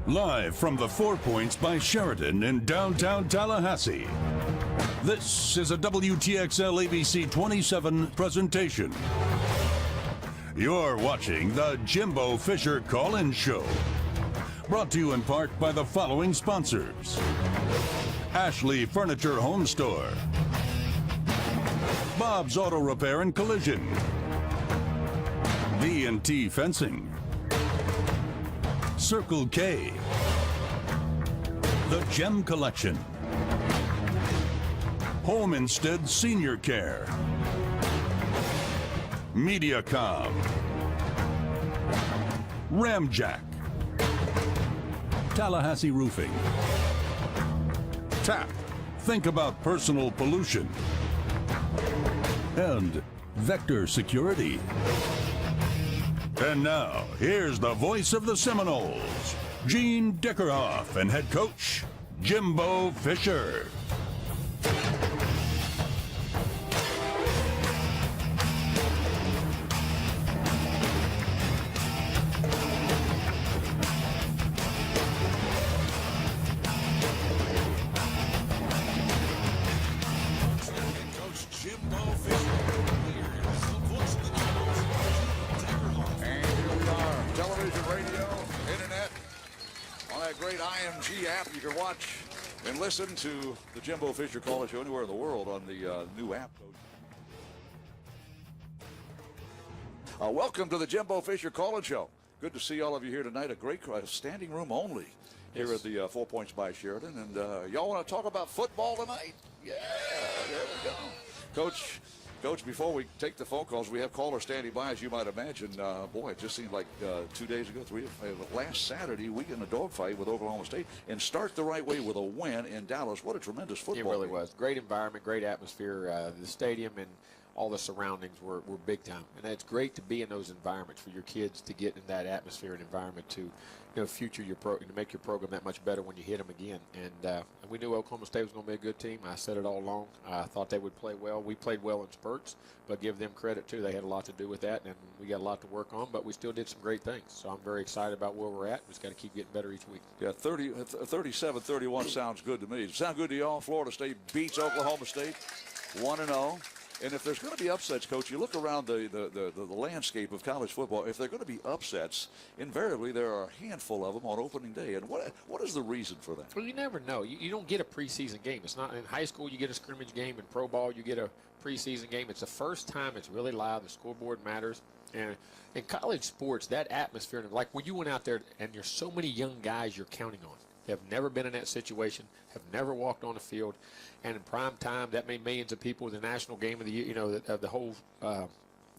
Live from the 4 Points by Sheraton in downtown Tallahassee. This is a WTXL ABC 27 presentation. You're watching the Jimbo Fisher Call-In Show. Brought to you in part by the following sponsors. Ashley Furniture Home Store. Bob's Auto Repair and Collision. B&T Fencing. Circle K. The Gem Collection. Home Instead Senior Care. Mediacom. Ramjack. Tallahassee Roofing. TAP. Think about personal pollution. And Vector Security. And now, here's the voice of the Seminoles, Gene Dickerhoff, and head coach, Jimbo Fisher. App. You can watch and listen to the Jimbo Fisher Call-In Show anywhere in the world on the new app. Welcome to the Jimbo Fisher Call-In Show. Good to see all of you here tonight. A great standing room only here at the 4 Points by Sheraton. And y'all want to talk about football tonight? Yeah, there we go. Coach, before we take the phone calls, we have callers standing by, as you might imagine. Boy, it just seemed like 2 days ago, last Saturday, we get in a dogfight with Oklahoma State and start the right way with a win in Dallas. What a tremendous football It really game. was. Great environment, great atmosphere. The stadium and all the surroundings were big time. And it's great to be in those environments for your kids to get in that atmosphere and environment to future your program, to make your program that much better when you hit them again. And we knew Oklahoma State was going to be a good team. I said it all along. I thought they would play well. We played well in spurts, but give them credit, too. They had a lot to do with that, and we got a lot to work on, but we still did some great things. So I'm very excited about where we're at. We just got to keep getting better each week. Yeah, 37-31 sounds good to me. Does it sound good to y'all? Florida State beats Oklahoma State 1-0. And if there's going to be upsets, Coach, you look around the landscape of college football. If there are going to be upsets, invariably there are a handful of them on opening day. And what is the reason for that? Well, you never know. You don't get a preseason game. It's not in high school. You get a scrimmage game. In pro ball, you get a preseason game. It's the first time it's really live. The scoreboard matters. And in college sports, that atmosphere, like when you went out there and there's so many young guys you're counting on, have never been in that situation, have never walked on the field, and in prime time, that made millions of people. The national game of the year, of the whole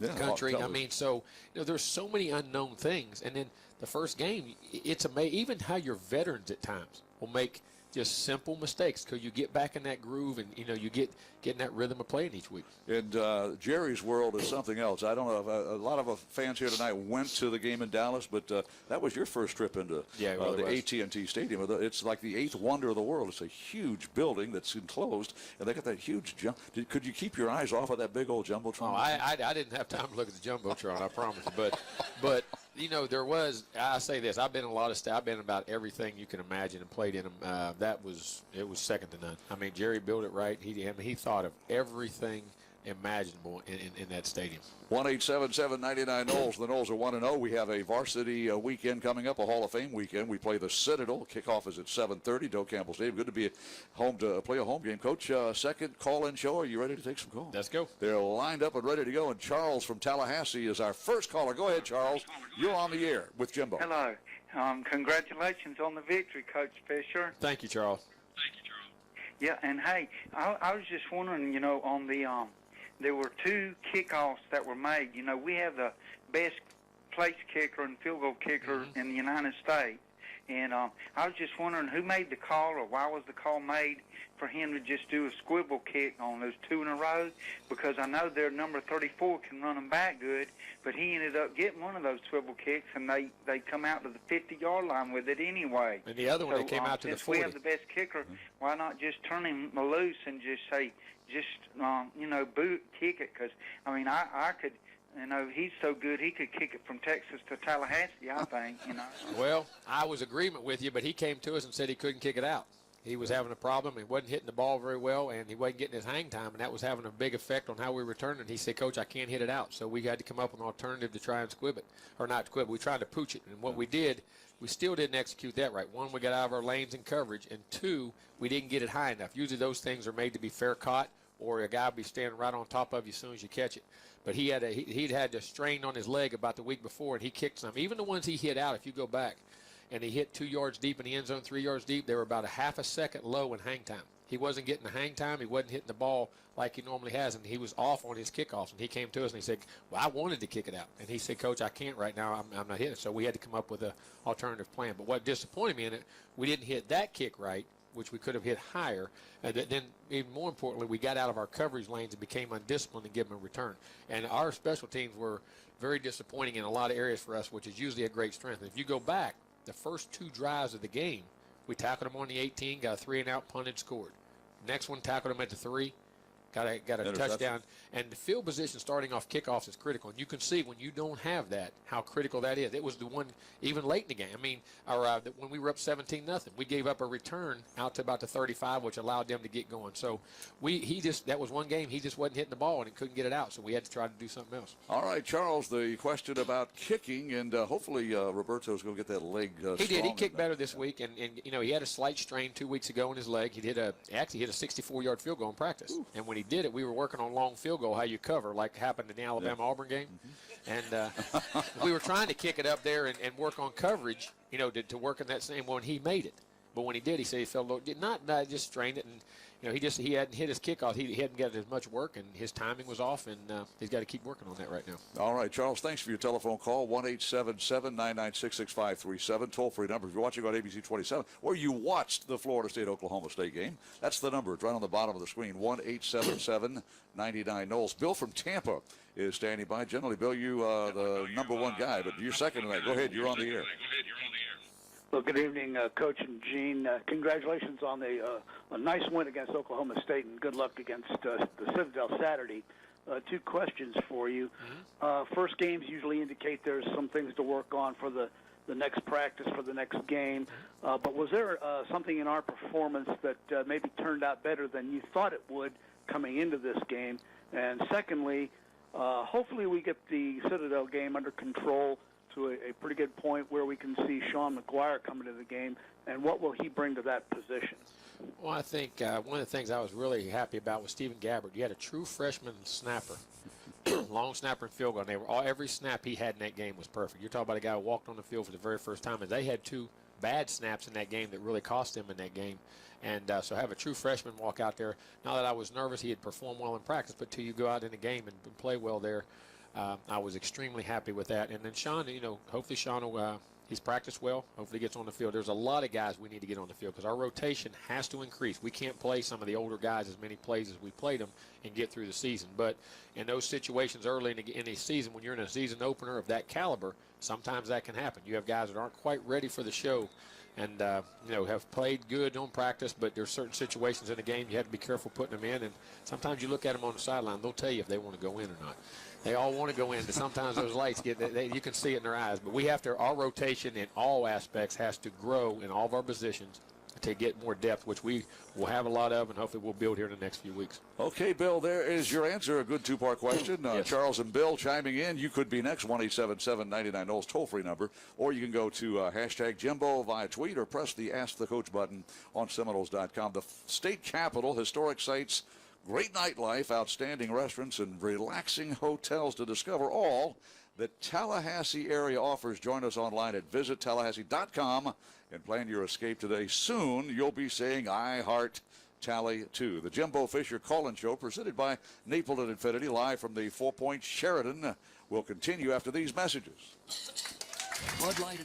country. I mean, so there's so many unknown things, and then the first game, it's amazing. Even how your veterans at times will make just simple mistakes because you get back in that groove, and you get in that rhythm of playing each week. And Jerry's world is something else. I don't know if a lot of fans here tonight went to the game in Dallas, but that was your first trip into the AT&T Stadium. It's like the eighth wonder of the world. It's a huge building that's enclosed, and they got that huge jump. Could you keep your eyes off of that big old jumbotron? Oh, I didn't have time to look at the jumbotron, I promise. But there was. I say this. I've been in a lot of I've been in about everything you can imagine and played in them. It was second to none. I mean, Jerry built it right. He thought of everything imaginable in that stadium. 1-877-99-Knowles. The Knowles are 1-0. We have a varsity weekend coming up, a Hall of Fame weekend. We play the Citadel. Kickoff is at 7:30. Doak Campbell Stadium. Good to be home to play a home game. Coach, second call-in show. Are you ready to take some calls? Let's go. They're lined up and ready to go. And Charles from Tallahassee is our first caller. Go ahead, Charles. You're on the air with Jimbo. Hello. Congratulations on the victory, Coach Fisher. Thank you, Charles. Yeah, and hey, I was just wondering, on the there were two kickoffs that were made. We have the best place kicker and field goal kicker in the United States. And I was just wondering who made the call, or why was the call made for him to just do a swivel kick on those two in a row? Because I know their number 34 can run them back good, but he ended up getting one of those swivel kicks, and they come out to the 50-yard line with it anyway. And the other one, they came out to the 40. Since we have the best kicker, why not just turn him loose and just say, boot, kick it? Because, I mean, I could You know, he's so good he could kick it from Texas to Tallahassee, I think, you know. Well, I was agreement with you, but he came to us and said he couldn't kick it out. He was having a problem. He wasn't hitting the ball very well, and he wasn't getting his hang time, and that was having a big effect on how we returned it. He said, Coach, I can't hit it out. So we had to come up with an alternative to try and squib it. Or not squib it. We tried to pooch it. And what we did, we still didn't execute that right. One, we got out of our lanes in coverage, and two, we didn't get it high enough. Usually those things are made to be fair caught, or a guy will be standing right on top of you as soon as you catch it. But he'd had a strain on his leg about the week before, and he kicked some. Even the ones he hit out, if you go back, and he hit 2 yards deep in the end zone, 3 yards deep, they were about a half a second low in hang time. He wasn't getting the hang time. He wasn't hitting the ball like he normally has, and he was off on his kickoffs. And he came to us and he said, well, I wanted to kick it out. And he said, Coach, I can't right now. I'm not hitting it. So we had to come up with an alternative plan. But what disappointed me in it, we didn't hit that kick right, which we could have hit higher. And then, even more importantly, we got out of our coverage lanes and became undisciplined and gave them a return. And our special teams were very disappointing in a lot of areas for us, which is usually a great strength. And if you go back, the first 2 drives of the game, we tackled them on the 18, got a 3-and-out, punted, scored. Next one, tackled them at the 3, got a touchdown. And the field position starting off kickoffs is critical. And you can see when you don't have that, how critical that is. It was the one even late in the game. I mean, when we were up 17-0, we gave up a return out to about the 35, which allowed them to get going. So that was one game. He just wasn't hitting the ball and he couldn't get it out. So we had to try to do something else. All right, Charles, the question about kicking, and hopefully Roberto's going to get that leg He did. He kicked better this week, and you know, he had a slight strain 2 weeks ago in his leg. He actually hit a 64-yard field goal in practice. Ooh. And when he did it, we were working on long field goal, how you cover, like happened in the Alabama-Auburn game. Mm-hmm. And we were trying to kick it up there and work on coverage, you know, to work in that same one. He made it. But when he did, he said he felt a little, not just strained it, and you know, he hadn't hit his kickoff. He hadn't gotten as much work, and his timing was off, and he's got to keep working on that right now. All right, Charles, thanks for your telephone call, 1-877-996-6537, toll-free number. If you're watching on ABC 27, or you watched the Florida State-Oklahoma State game, that's the number. It's right on the bottom of the screen, 1-877-99-NOLES. Bill from Tampa is standing by. Generally, Bill, you the number one guy, but you're second tonight. Go ahead, you're on the air. Well, good evening, Coach and Gene. Congratulations on a nice win against Oklahoma State, and good luck against the Citadel Saturday. 2 questions for you. First games usually indicate there's some things to work on for the next practice, for the next game. But was there something in our performance that maybe turned out better than you thought it would coming into this game? And secondly, hopefully we get the Citadel game under control to a pretty good point where we can see Sean McGuire coming to the game, and what will he bring to that position? Well, I think one of the things I was really happy about was Stephen Gabbard. You had a true freshman snapper, long snapper and field goal. And every snap he had in that game was perfect. You're talking about a guy who walked on the field for the very first time, and they had 2 bad snaps in that game that really cost them in that game. And so have a true freshman walk out there. Not that I was nervous, he had performed well in practice, but till you go out in the game and play well there, I was extremely happy with that. And then Sean, you know, hopefully Sean will, he's practiced well. Hopefully he gets on the field. There's a lot of guys we need to get on the field because our rotation has to increase. We can't play some of the older guys as many plays as we played them and get through the season. But in those situations early in the season, when you're in a season opener of that caliber, sometimes that can happen. You have guys that aren't quite ready for the show and, you know, have played good on practice, but there's certain situations in the game you have to be careful putting them in. And sometimes you look at them on the sideline, they'll tell you if they want to go in or not. They all want to go in, but sometimes those lights you can see it in their eyes. But we have to, our rotation in all aspects has to grow in all of our positions to get more depth, which we will have a lot of, and hopefully we'll build here in the next few weeks. Okay, Bill, there is your answer. A good 2-part question. Yes. Charles and Bill chiming in. You could be next, 1-877-99-NOLES toll-free number, or you can go to hashtag Jimbo via tweet or press the Ask the Coach button on Seminoles.com. The state capitol, historic sites, great nightlife, outstanding restaurants, and relaxing hotels to discover all that Tallahassee area offers. Join us online at visitallahassee.com and plan your escape today. Soon you'll be saying, I heart Tally too. The Jimbo Fisher Call-In Show, presented by Napleton Infinity, live from the 4 Points Sheraton, will continue after these messages. Bud Light.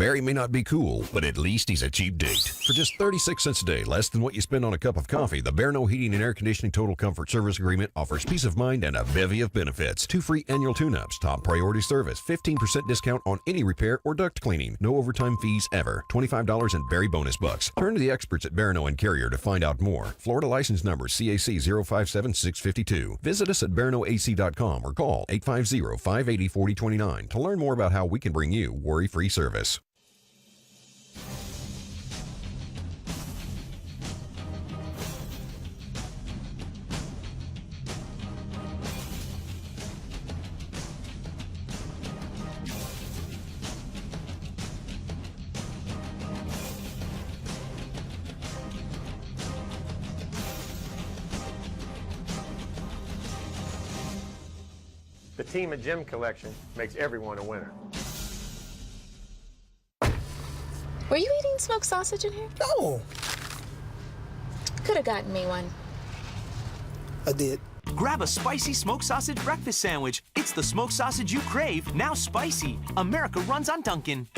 Barry may not be cool, but at least he's a cheap date. For just 36 cents a day, less than what you spend on a cup of coffee, the Bear No Heating and Air Conditioning Total Comfort Service Agreement offers peace of mind and a bevy of benefits. 2 free annual tune-ups, top priority service, 15% discount on any repair or duct cleaning, no overtime fees ever, $25 in Barry bonus bucks. Turn to the experts at Barano and Carrier to find out more. Florida license number CAC 057652. Visit us at baranoac.com or call 850-580-4029 to learn more about how we can bring you worry-free service. The Team at Gym collection makes everyone a winner. Were you eating smoked sausage in here? No, Could have gotten me one. I did. Grab a spicy smoked sausage breakfast sandwich. It's the smoked sausage you crave, now spicy. America runs on Dunkin'.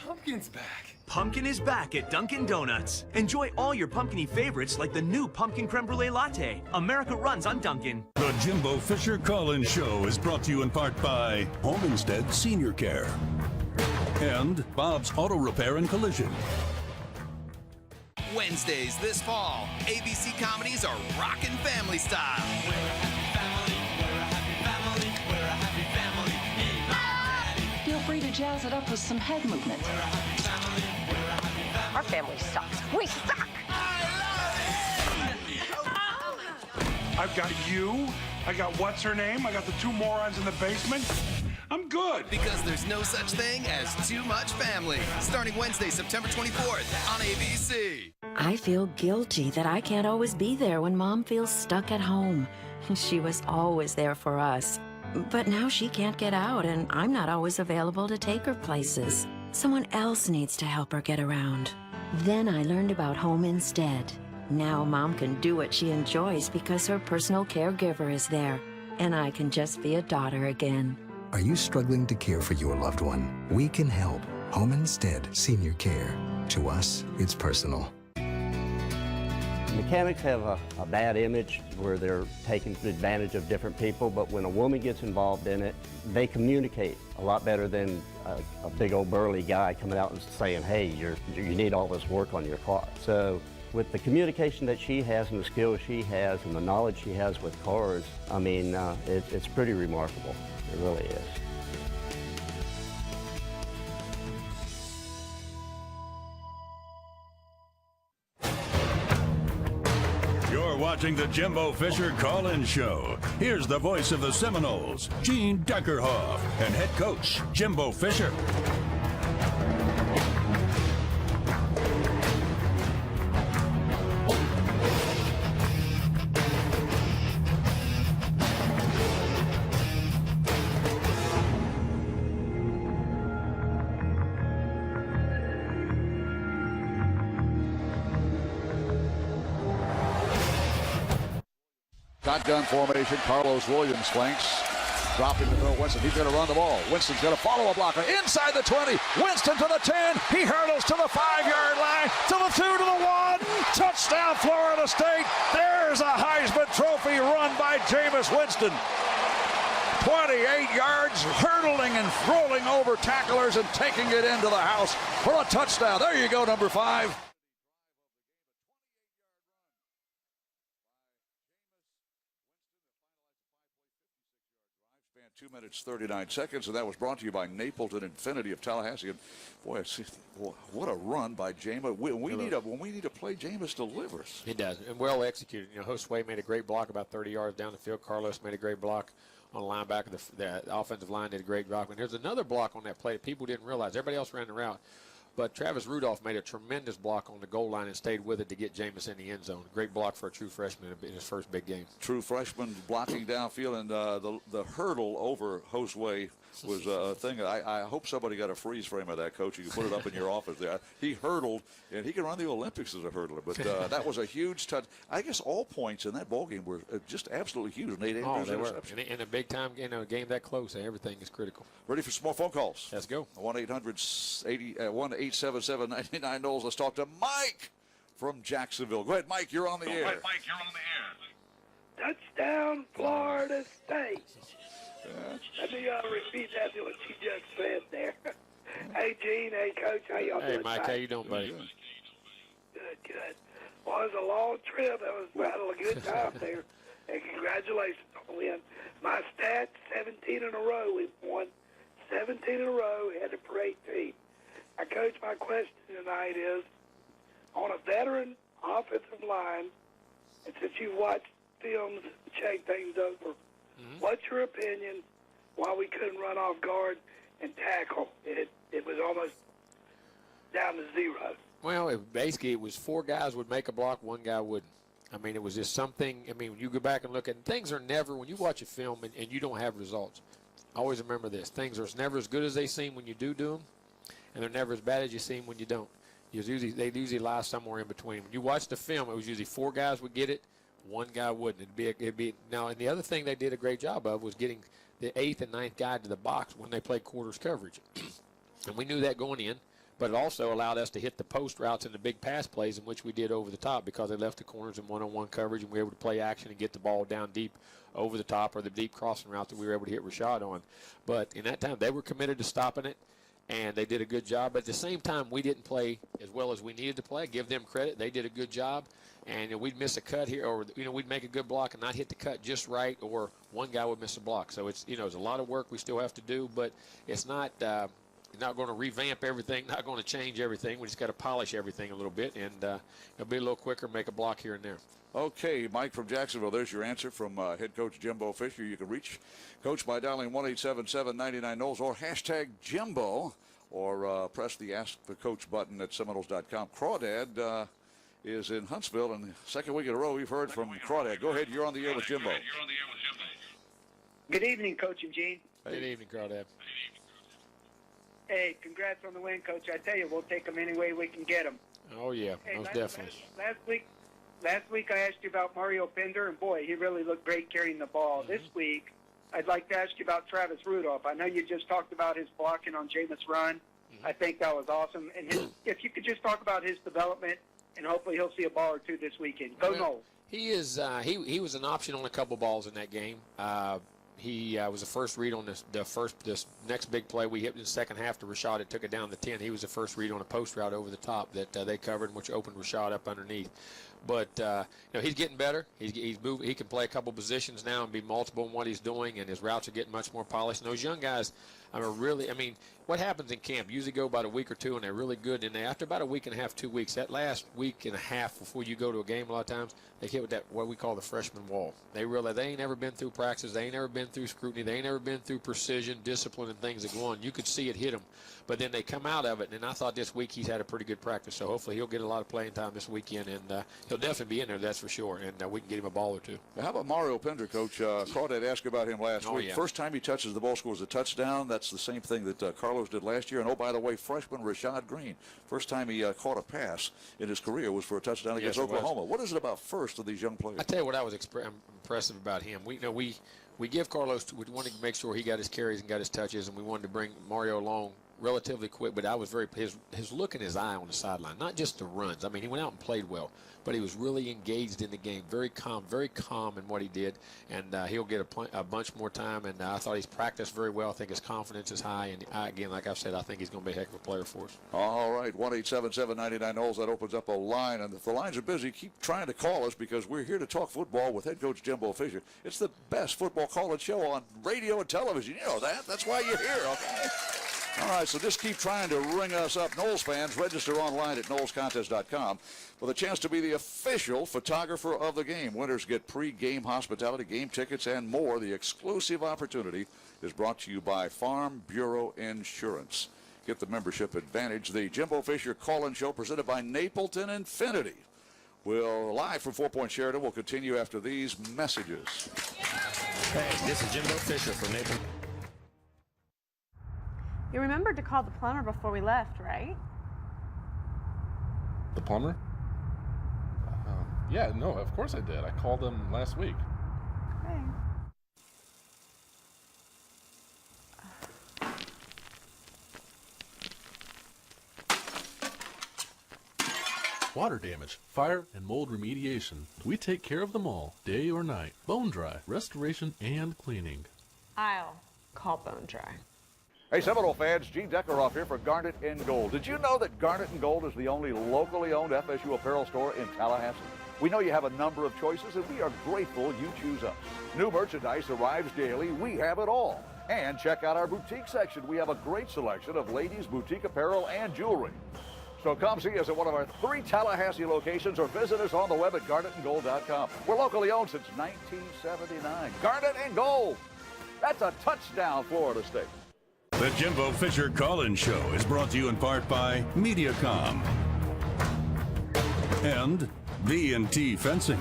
Pumpkin's back. Pumpkin is back at Dunkin' Donuts. Enjoy all your pumpkin-y favorites like the new Pumpkin Creme Brulee Latte. America runs on Dunkin'. The Jimbo Fisher Call-In Show is brought to you in part by Home Instead Senior Care and Bob's Auto Repair and Collision. Wednesdays this fall, ABC comedies are rockin' family style. We're a happy family, we're a happy family, we're a happy family. Feel free to jazz it up with some head movement. We're a happy family, we're a happy family. Our family sucks. We suck! I've got you, I got what's her name, I got the two morons in the basement. I'm good. Because there's no such thing as too much family. Starting Wednesday, September 24th on ABC. I feel guilty that I can't always be there when Mom feels stuck at home. She was always there for us. But now she can't get out, and I'm not always available to take her places. Someone else needs to help her get around. Then I learned about Home Instead. Now Mom can do what she enjoys because her personal caregiver is there, and I can just be a daughter again. Are you struggling to care for your loved one? We can help. Home Instead Senior Care. To us, it's personal. Mechanics have a bad image where they're taking advantage of different people, but when a woman gets involved in it, they communicate a lot better than a big old burly guy coming out and saying, hey, you need all this work on your car. So with the communication that she has and the skills she has and the knowledge she has with cars, I mean, it's pretty remarkable. It really is. You're watching the Jimbo Fisher Call-In Show. Here's the voice of the Seminoles, Gene Deckerhoff, and head coach, Jimbo Fisher. Shotgun formation. Carlos Williams flanks. Dropping to throw Winston. He's going to run the ball. Winston's going to follow a blocker. Inside the 20. Winston to the 10. He hurdles to the 5-yard line. To the 2, to the 1. Touchdown, Florida State. There's a Heisman Trophy run by Jameis Winston. 28 yards, hurdling and rolling over tacklers and taking it into the house for a touchdown. There you go, number 5. 2 minutes, 39 seconds, and that was brought to you by Napleton Infinity of Tallahassee. And boy, what a run by Jameis. When we need to play, Jameis delivers. He does, and well executed. You know, Josue made a great block about 30 yards down the field. Carlos made a great block on the linebacker. The offensive line did a great block. And there's another block on that play that people didn't realize. Everybody else ran the route. But Travis Rudolph made a tremendous block on the goal line and stayed with it to get Jameis in the end zone. Great block for a true freshman in his first big game. True freshman blocking downfield, and the hurdle over Josue was a thing. I hope somebody got a freeze frame of that, Coach. You can put it up in your office there. He hurdled, and he can run the Olympics as a hurdler. But that was a huge touch. I guess all points in that ball game were just absolutely huge. Nate Andrews interception. In a big time game, a game that close, everything is critical. Ready for some more phone calls? Let's go. 1-800-1-877-99-Knowles. Let's talk to Mike from Jacksonville. Go ahead, Mike. You're on the air. Touchdown, Florida State. Let me repeat that to what you just said there. Hey, Gene. Hey, Coach. How y'all doing? Hey, Mike. How you doing, buddy? Good. Well, it was a long trip. It was had a good time there. And congratulations on the win. My stats, 17 in a row. We've won 17 in a row, headed for 18. Coach, my question tonight is, on a veteran offensive line, and since you've watched films to check things over, what's your opinion why we couldn't run off guard and tackle? It was almost down to zero. Well, basically it was 4 guys would make a block, 1 guy wouldn't. I mean, it was just something. I mean, when you go back and look at things are never, when you watch a film and you don't have results, always remember this. Things are never as good as they seem when you do them, and they're never as bad as you seem when you don't. They usually lie somewhere in between. When you watch the film, it was usually 4 guys would get it, 1 guy wouldn't. It'd be now. And the other thing they did a great job of was getting the 8th and 9th guy to the box when they played quarters coverage, and we knew that going in. But it also allowed us to hit the post routes and the big pass plays, in which we did over the top because they left the corners in one-on-one coverage, and we were able to play action and get the ball down deep over the top, or the deep crossing route that we were able to hit Rashad on. But in that time, they were committed to stopping it, and they did a good job. But at the same time, we didn't play as well as we needed to play. Give them credit. They did a good job. And we'd miss a cut here, or we'd make a good block and not hit the cut just right, or 1 guy would miss a block. So it's it's a lot of work we still have to do, but it's not not going to revamp everything, not going to change everything. We just got to polish everything a little bit, and it'll be a little quicker, make a block here and there. Okay, Mike from Jacksonville, there's your answer from head coach Jimbo Fisher. You can reach Coach by dialing 1-877-99-Knowles or hashtag Jimbo, or press the Ask the Coach button at Seminoles.com. Crawdad is in Huntsville, and the second week in a row we've heard from Crawdad. Go ahead, you're on the air with Jimbo. Good evening, Coach and Gene. Good evening, Crawdad. Hey, congrats on the win, Coach. I tell you, we'll take them any way we can get them. Oh, yeah, hey, most definitely. Last week I asked you about Mario Pender, and boy, he really looked great carrying the ball. This week, I'd like to ask you about Travis Rudolph. I know you just talked about his blocking on Jameis' run. I think that was awesome. And if you could just talk about his development, and hopefully he'll see a ball or two this weekend. Go Knowles. He is. He was an option on a couple balls in that game. He was the first read on this next big play we hit in the second half to Rashad. It took it down to 10. He was the first read on a post route over the top that they covered, which opened Rashad up underneath. But he's getting better. He's moving. He can play a couple positions now and be multiple in what he's doing, and his routes are getting much more polished. And those young guys are really. I mean, what happens in camp? Usually go about a week or two, and they're really good. And after about a week and a half, 2 weeks, that last week and a half before you go to a game, a lot of times they hit with that what we call the freshman wall. They realize they ain't never been through practice. They ain't never been through scrutiny. They ain't never been through precision, discipline, and things that go on. You could see it hit them, but then they come out of it. And I thought this week he's had a pretty good practice. So hopefully he'll get a lot of playing time this weekend, and he'll definitely be in there. That's for sure. And we can get him a ball or two. How about Mario Pender, Coach? Crawdad asked about him last week. Yeah. First time he touches the ball, scores a touchdown. That's the same thing that Carlos did last year. And, oh, by the way, freshman Rashad Green, first time he caught a pass in his career was for a touchdown against Oklahoma. What is it about first of these young players? I tell you what I was impressive about him. We give Carlos, we wanted to make sure he got his carries and got his touches, and we wanted to bring Mario along relatively quick, but I was his look in his eye on the sideline, not just the runs. I mean, he went out and played well, but he was really engaged in the game, very calm in what he did, and he'll get a bunch more time, and I thought he's practiced very well. I think his confidence is high, and again, like I've said, I think he's going to be a heck of a player for us. All right, 1-877-99-Knowles. That opens up a line, and if the lines are busy, keep trying to call us because we're here to talk football with head coach Jimbo Fisher. It's the best football call-in show on radio and television. You know that. That's why you're here, okay? All right, so just keep trying to ring us up. Knowles fans, register online at knowlescontest.com for the chance to be the official photographer of the game. Winners get pre-game hospitality, game tickets, and more. The exclusive opportunity is brought to you by Farm Bureau Insurance. Get the membership advantage. The Jimbo Fisher Call-In Show presented by Napleton Infinity. We'll live from 4 Point Sheridan. We'll continue after these messages. Hey, this is Jimbo Fisher from Napleton. You remembered to call the plumber before we left, right? The plumber? Yeah, no, of course I did. I called him last week. Okay. Water damage, fire, and mold remediation. We take care of them all, day or night. Bone dry, restoration, and cleaning. I'll call Bone Dry. Hey, Seminole fans, Gene Deckeroff here for Garnet and Gold. Did you know that Garnet and Gold is the only locally owned FSU apparel store in Tallahassee? We know you have a number of choices, and we are grateful you choose us. New merchandise arrives daily. We have it all. And check out our boutique section. We have a great selection of ladies' boutique apparel and jewelry. So come see us at one of our 3 Tallahassee locations or visit us on the web at garnetandgold.com. We're locally owned since 1979. Garnet and Gold. That's a touchdown, Florida State. The Jimbo Fisher Call-In Show is brought to you in part by Mediacom and B&T Fencing.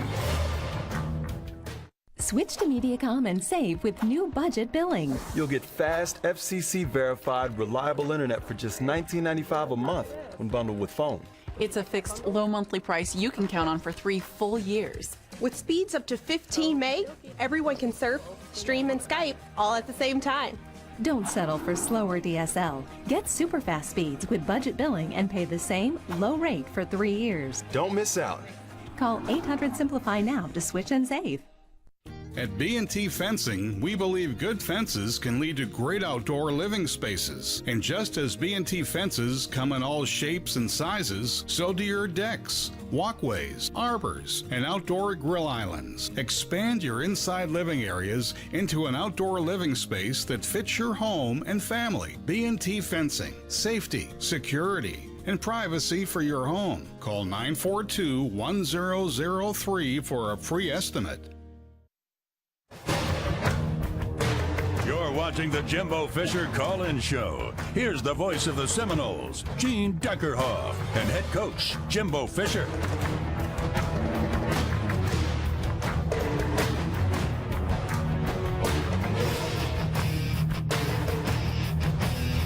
Switch to Mediacom and save with new budget billing. You'll get fast, FCC-verified, reliable internet for just $19.95 a month when bundled with phone. It's a fixed, low monthly price you can count on for 3 full years. With speeds up to 15 meg, everyone can surf, stream, and Skype all at the same time. Don't settle for slower DSL. Get super fast speeds with budget billing and pay the same low rate for 3 years. Don't miss out. Call 800-SIMPLIFY now to switch and save. At B&T Fencing, we believe good fences can lead to great outdoor living spaces. And just as B&T fences come in all shapes and sizes, so do your decks, walkways, arbors, and outdoor grill islands. Expand your inside living areas into an outdoor living space that fits your home and family. B&T Fencing, safety, security, and privacy for your home. Call 942-1003 for a free estimate. You're watching the Jimbo Fisher Call-In Show. Here's the voice of the Seminoles, Gene Deckerhoff, and head coach, Jimbo Fisher.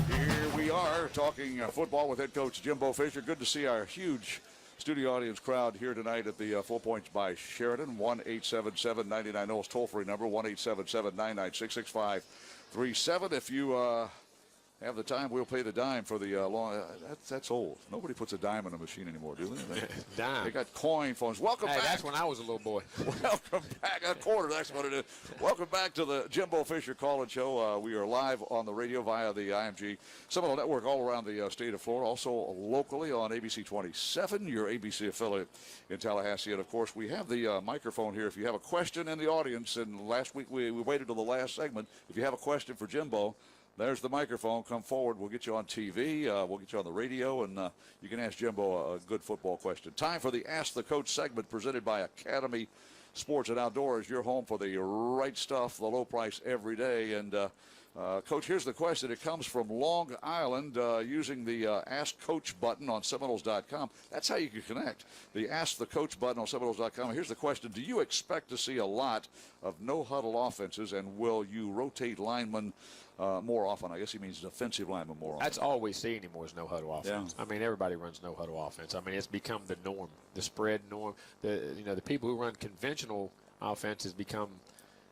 Here we are talking football with head coach Jimbo Fisher. Good to see our huge studio audience crowd here tonight at the 4 Points by Sheridan. 1-877-99-NOLS toll-free number, 1-877-996-6537. If you have the time, we'll pay the dime for the long. That's old. Nobody puts a dime in a machine anymore, do they? Dime. They got coin phones. Welcome back. That's when I was a little boy. Welcome back. A quarter, that's what it is. Welcome back to the Jimbo Fisher Call-In Show. We are live on the radio via the IMG Seminole Network all around the state of Florida. Also locally on ABC 27, your ABC affiliate in Tallahassee. And, of course, we have the microphone here. If you have a question in the audience, and last week we waited till the last segment. If you have a question for Jimbo, there's the microphone. Come forward. We'll get you on TV. We'll get you on the radio, and you can ask Jimbo a good football question. Time for the Ask the Coach segment presented by Academy Sports and Outdoors. Your home for the right stuff, the low price every day. And, Coach, here's the question. It comes from Long Island using the Ask Coach button on Seminoles.com. That's how you can connect. The Ask the Coach button on Seminoles.com. Here's the question. Do you expect to see a lot of no-huddle offenses, and will you rotate linemen more often? I guess he means defensive linemen more often. That's all we see anymore is no-huddle offense. Yeah. I mean, everybody runs no-huddle offense. I mean, it's become the norm, the spread norm. The people who run conventional offense has become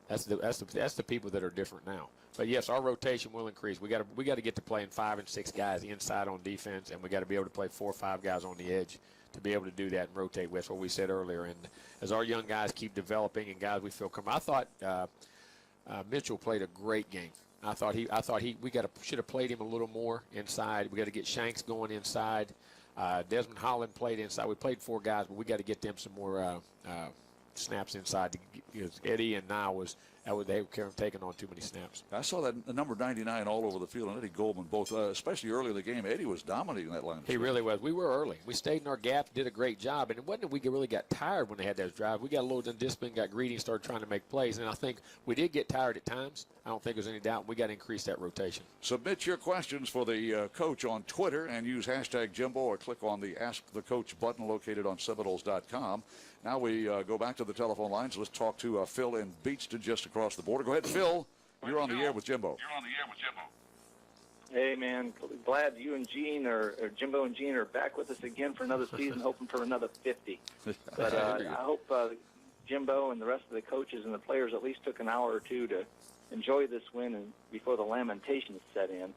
that's the people that are different now. But yes, our rotation will increase. We got to get to playing 5 and 6 guys inside on defense, and we got to be able to play 4 or 5 guys on the edge to be able to do that and rotate. That's what we said earlier. And as our young guys keep developing and guys we feel come, I thought Mitchell played a great game. I thought we should have played him a little more inside. We got to get Shanks going inside. Desmond Holland played inside. We played 4 guys, but we got to get them some more snaps inside. Because Eddie and Nye they were taking on too many snaps. I saw that number 99 all over the field, and Eddie Goldman both, especially early in the game. Eddie was dominating that line. He really was. We were early. We stayed in our gap, did a great job, and it wasn't that we really got tired when they had those drives. We got a little undisciplined, got greedy, and started trying to make plays, and I think we did get tired at times. I don't think there's any doubt. We got to increase that rotation. Submit your questions for the coach on Twitter and use hashtag Jimbo or click on the Ask the Coach button located on Seminoles.com. Now we go back to the telephone lines. Let's talk to Phil in Beachton just across the border. Go ahead, Phil. You're on the air with Jimbo. Hey, man, glad you and Gene or Jimbo and Gene are back with us again for another season, hoping for another 50. But I hope Jimbo and the rest of the coaches and the players at least took an hour or two to enjoy this win and before the lamentations set in.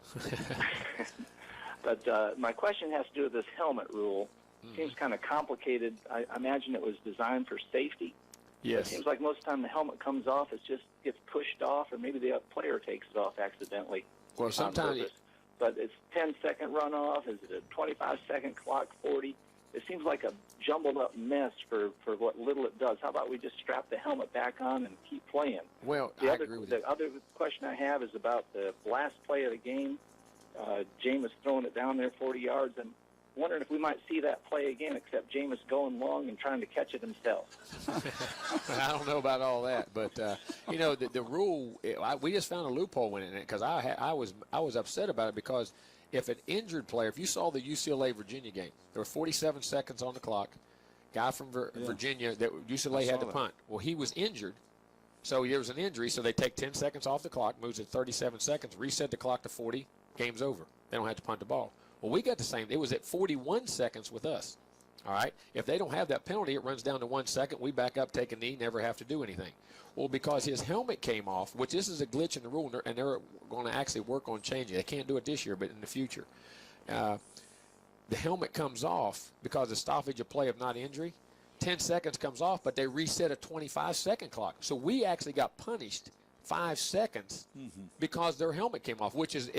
But my question has to do with this helmet rule. Seems kind of complicated. I imagine it was designed for safety. Yes. It seems like most of the time the helmet comes off, it just gets pushed off, or maybe the player takes it off accidentally. Well, sometimes. But it's 10-second runoff. Is it a 25-second clock, 40? It seems like a jumbled up mess for what little it does. How about we just strap the helmet back on and keep playing? Well, I agree with you. The other question I have is about the last play of the game. Jameis throwing it down there 40 yards, and wondering if we might see that play again, except Jameis going long and trying to catch it himself. I don't know about all that, but the rule. We just found a loophole in it because I was upset about it because if an injured player, if you saw the UCLA Virginia game, there were 47 seconds on the clock. Guy from Virginia that UCLA had to punt. Well, he was injured, so there was an injury. So they take 10 seconds off the clock, moves it 37 seconds, reset the clock to 40. Game's over. They don't have to punt the ball. Well, we got the same. It was at 41 seconds with us. All right? If they don't have that penalty, it runs down to 1 second. We back up, take a knee, never have to do anything. Well, because his helmet came off, which this is a glitch in the rule, and they're going to actually work on changing it. They can't do it this year, but in the future. The helmet comes off because of stoppage of play of not injury. 10 seconds comes off, but they reset a 25-second clock. So we actually got punished 5 seconds because their helmet came off, which is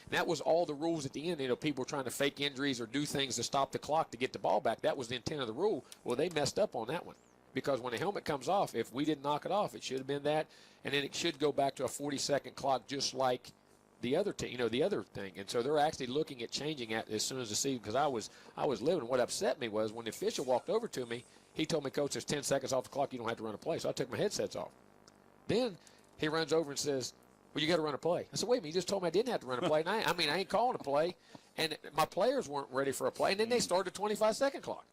that was all the rules at the end. People were trying to fake injuries or do things to stop the clock to get the ball back. That was the intent of the rule. Well, they messed up on that one because when the helmet comes off, if we didn't knock it off, it should have been that, and then it should go back to a 40-second clock just like the other the other thing. And so they're actually looking at changing that as soon as the season, because I was living. What upset me was when the official walked over to me, he told me, Coach, there's 10 seconds off the clock. You don't have to run a play. So I took my headsets off. Then he runs over and says, well, you got to run a play. I said, wait a minute, you just told me I didn't have to run a play. And I ain't calling a play. And my players weren't ready for a play. And then they started a 25-second clock.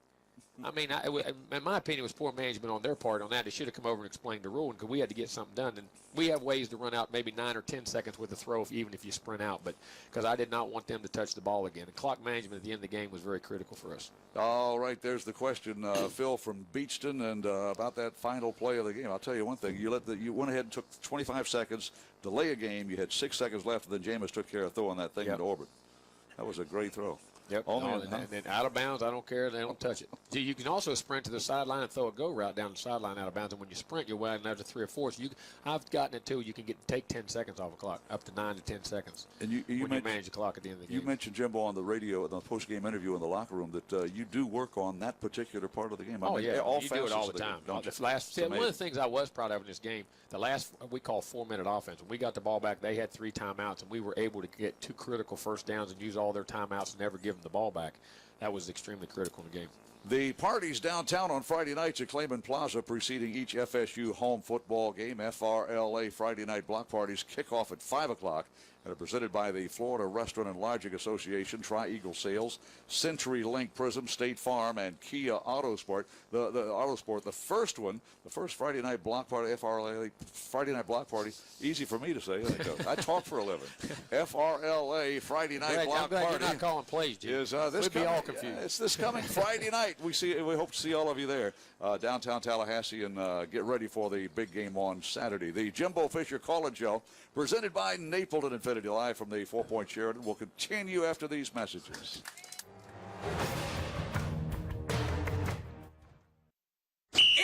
In my opinion, it was poor management on their part on that. They should have come over and explained the rule because we had to get something done. And we have ways to run out maybe 9 or 10 seconds with a throw, even if you sprint out. But because I did not want them to touch the ball again. And clock management at the end of the game was very critical for us. All right, there's the question, Phil from Beachton, and about that final play of the game. I'll tell you one thing. You went ahead and took 25 seconds, delay a game. You had 6 seconds left, and then Jameis took care of throwing that thing into orbit. That was a great throw. Yep. And then out of bounds, I don't care. They don't touch it. See, you can also sprint to the sideline and throw a go route down the sideline out of bounds. And when you sprint, you're well another 3 or 4. So I've gotten it too. You can take 10 seconds off the clock, up to 9 to 10 seconds. And you manage the clock at the end of the game. You mentioned, Jimbo, on the radio, in the post-game interview in the locker room, that you do work on that particular part of the game. Yeah, you do it all the time. One of the things I was proud of in this game, the last we call 4-minute offense. When we got the ball back, they had 3 timeouts, and we were able to get 2 critical first downs and use all their timeouts and never give them the ball back. That was extremely critical in the game. The parties downtown on Friday nights at Clayman Plaza preceding each FSU home football game. FRLA Friday night block parties kick off at 5 o'clock and are presented by the Florida Restaurant and Lodging Association, Tri-Eagle Sales, Century Link Prism, State Farm, and Kia Autosport. The first Friday night block party, FRLA Friday night block party, easy for me to say. I talk for a living. FRLA Friday night block party. You're not calling plays, Jim. We'd be all confused. It's this coming Friday night. We hope to see all of you there downtown Tallahassee, and get ready for the big game on Saturday. The Jimbo Fisher Call-In Show, presented by Napleton Infinity, live from the 4 Point Sheraton, will continue after these messages.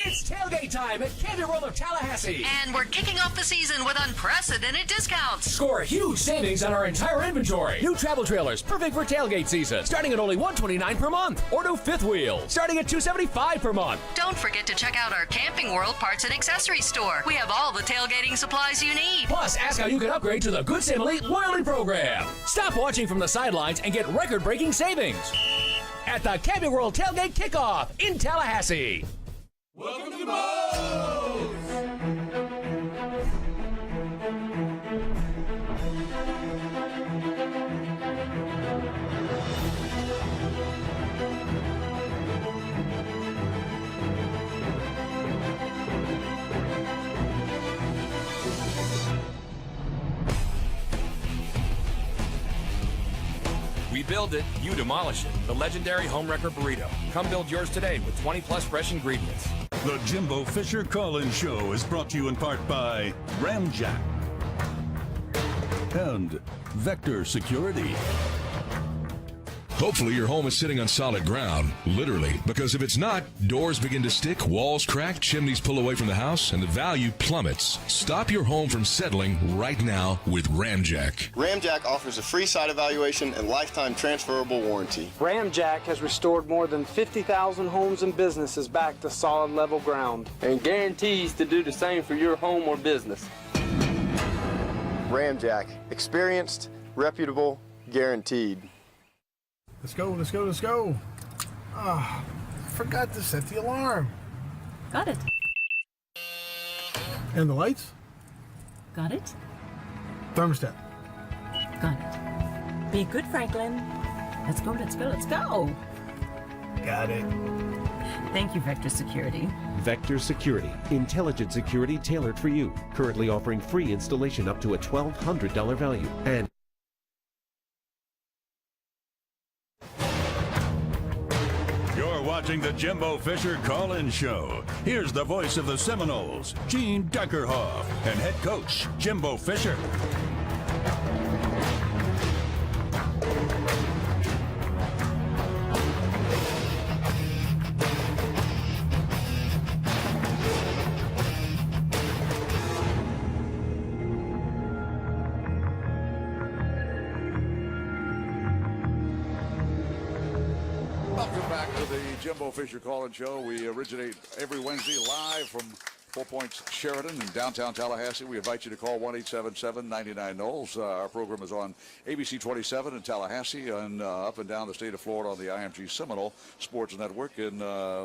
It's tailgate time at Camping World of Tallahassee. And we're kicking off the season with unprecedented discounts. Score huge savings on our entire inventory. New travel trailers, perfect for tailgate season, starting at only $129 per month. Or new fifth wheel, starting at $275 per month. Don't forget to check out our Camping World Parts and Accessories store. We have all the tailgating supplies you need. Plus, ask how you can upgrade to the Good Sam Elite Loyalty Program. Stop watching from the sidelines and get record-breaking savings at the Camping World Tailgate Kickoff in Tallahassee. Welcome to Moe's! build it, you demolish it. The legendary Homewrecker Burrito. Come build yours today with 20-plus fresh ingredients. The Jimbo Fisher Call-In Show is brought to you in part by Ramjack and Vector Security. Hopefully your home is sitting on solid ground, literally, because if it's not, doors begin to stick, walls crack, chimneys pull away from the house, and the value plummets. Stop your home from settling right now with Ramjack. Ramjack offers a free site evaluation and lifetime transferable warranty. Ramjack has restored more than 50,000 homes and businesses back to solid level ground and guarantees to do the same for your home or business. Ramjack. Experienced, reputable, guaranteed. Let's go, let's go, let's go. Ah, I forgot to set the alarm. Got it. And the lights? Got it. Thermostat. Got it. Be good, Franklin. Let's go, let's go, let's go. Got it. Thank you, Vector Security. Vector Security. Intelligent security tailored for you. Currently offering free installation up to a $1,200 value. And Watching the Jimbo Fisher Call-In Show. Here's the voice of the Seminoles, Gene Deckerhoff, and head coach, Jimbo Fisher. Welcome back to the Jimbo Fisher Call-In Show. We originate every Wednesday live from 4 Points Sheridan in downtown Tallahassee. We invite you to call 1-877-99-KNOLES. Our program is on ABC 27 in Tallahassee and up and down the state of Florida on the IMG Seminole Sports Network. And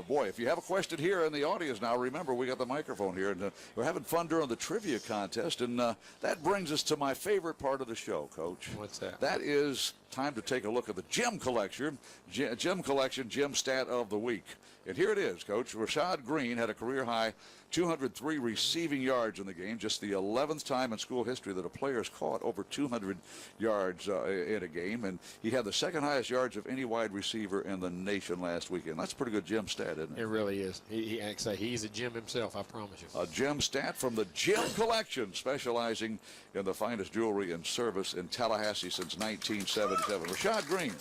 boy, if you have a question here in the audience now, remember we got the microphone here, and we're having fun during the trivia contest. And that brings us to my favorite part of the show, Coach. What's that? That is time to take a look at the Gym Collection, Gym Stat of the Week. And here it is, Coach. Rashad Green had a career-high 203 receiving yards in the game, just the 11th time in school history that a player has caught over 200 yards in a game. And he had the second highest yards of any wide receiver in the nation last weekend. That's a pretty good gym stat, isn't it? It really is. He's a gym himself, I promise you. A gym stat from the Gym Collection, specializing in the finest jewelry and service in Tallahassee since 1977. Rashad Green,